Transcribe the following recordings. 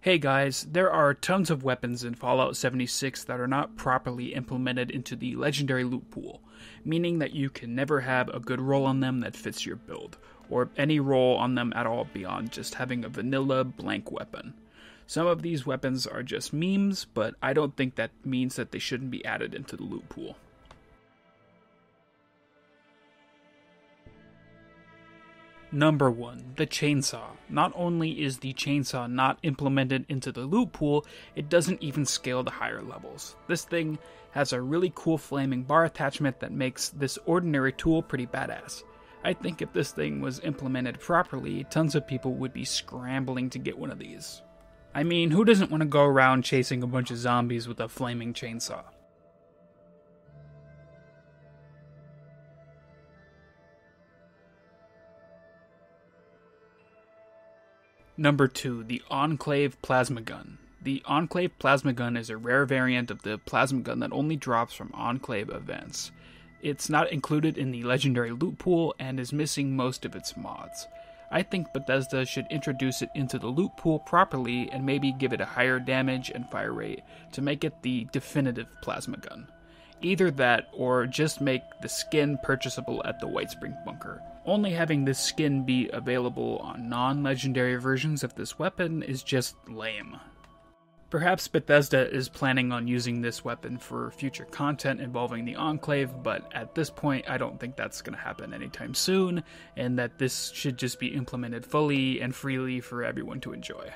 Hey guys, there are tons of weapons in Fallout 76 that are not properly implemented into the legendary loot pool, meaning that you can never have a good roll on them that fits your build, or any roll on them at all beyond just having a vanilla blank weapon. Some of these weapons are just memes, but I don't think that means that they shouldn't be added into the loot pool. Number 1. The chainsaw. Not only is the chainsaw not implemented into the loot pool, it doesn't even scale to higher levels. This thing has a really cool flaming bar attachment that makes this ordinary tool pretty badass. I think if this thing was implemented properly, tons of people would be scrambling to get one of these. I mean, who doesn't want to go around chasing a bunch of zombies with a flaming chainsaw? Number 2. The Enclave Plasma Gun. The Enclave Plasma Gun is a rare variant of the plasma gun that only drops from Enclave events. It's not included in the legendary loot pool and is missing most of its mods. I think Bethesda should introduce it into the loot pool properly and maybe give it a higher damage and fire rate to make it the definitive plasma gun. Either that, or just make the skin purchasable at the White Spring Bunker. Only having this skin be available on non-legendary versions of this weapon is just lame. Perhaps Bethesda is planning on using this weapon for future content involving the Enclave, but at this point I don't think that's going to happen anytime soon, and that this should just be implemented fully and freely for everyone to enjoy.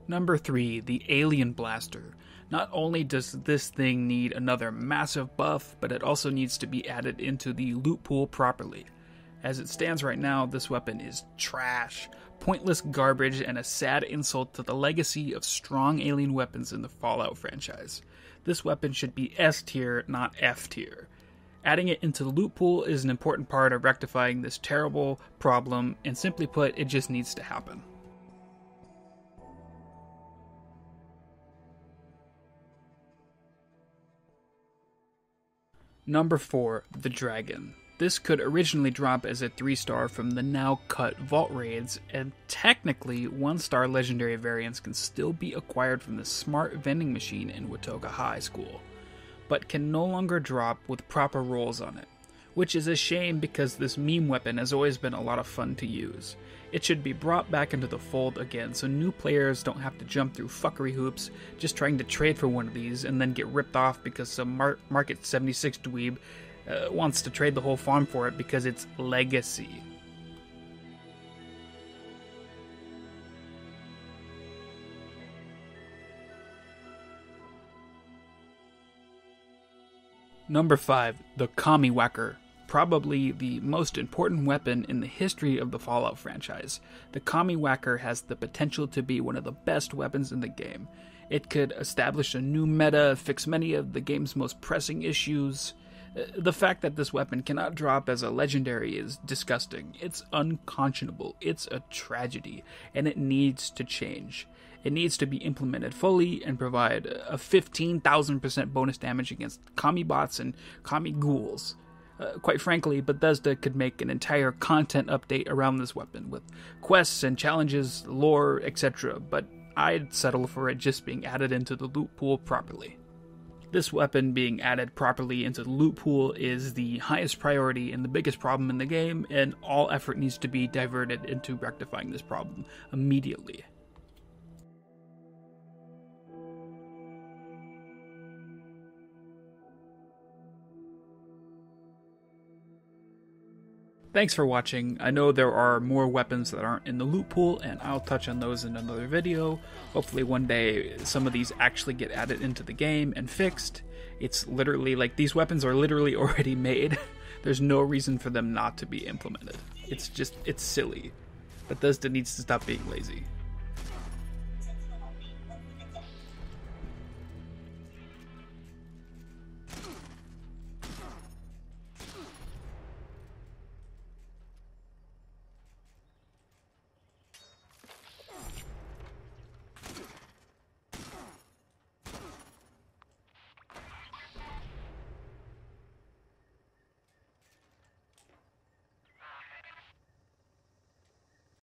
Number 3. The Alien Blaster. Not only does this thing need another massive buff, but it also needs to be added into the loot pool properly. As it stands right now, this weapon is trash, pointless garbage, and a sad insult to the legacy of strong alien weapons in the Fallout franchise. This weapon should be S tier, not F tier. Adding it into the loot pool is an important part of rectifying this terrible problem, and simply put, it just needs to happen. Number 4. The Dragon. This could originally drop as a 3-star from the now cut vault raids, and technically 1-star legendary variants can still be acquired from the smart vending machine in Watoga High School, but can no longer drop with proper rolls on it, which is a shame because this meme weapon has always been a lot of fun to use. It should be brought back into the fold again so new players don't have to jump through fuckery hoops just trying to trade for one of these and then get ripped off because some Market 76 dweeb wants to trade the whole farm for it because it's legacy. Number 5. The Kami Whacker. Probably the most important weapon in the history of the Fallout franchise. The Kami Whacker has the potential to be one of the best weapons in the game. It could establish a new meta, fix many of the game's most pressing issues. The fact that this weapon cannot drop as a legendary is disgusting. It's unconscionable. It's a tragedy, and it needs to change. It needs to be implemented fully and provide a 15,000% bonus damage against Kami bots and Kami ghouls. Quite frankly, Bethesda could make an entire content update around this weapon, with quests and challenges, lore, etc., but I'd settle for it just being added into the loot pool properly. This weapon being added properly into the loot pool is the highest priority and the biggest problem in the game, and all effort needs to be diverted into rectifying this problem immediately. Thanks for watching. I know there are more weapons that aren't in the loot pool, and I'll touch on those in another video. Hopefully one day some of these actually get added into the game and fixed. It's literally, like, these weapons are literally already made. There's no reason for them not to be implemented. It's silly. Bethesda needs to stop being lazy.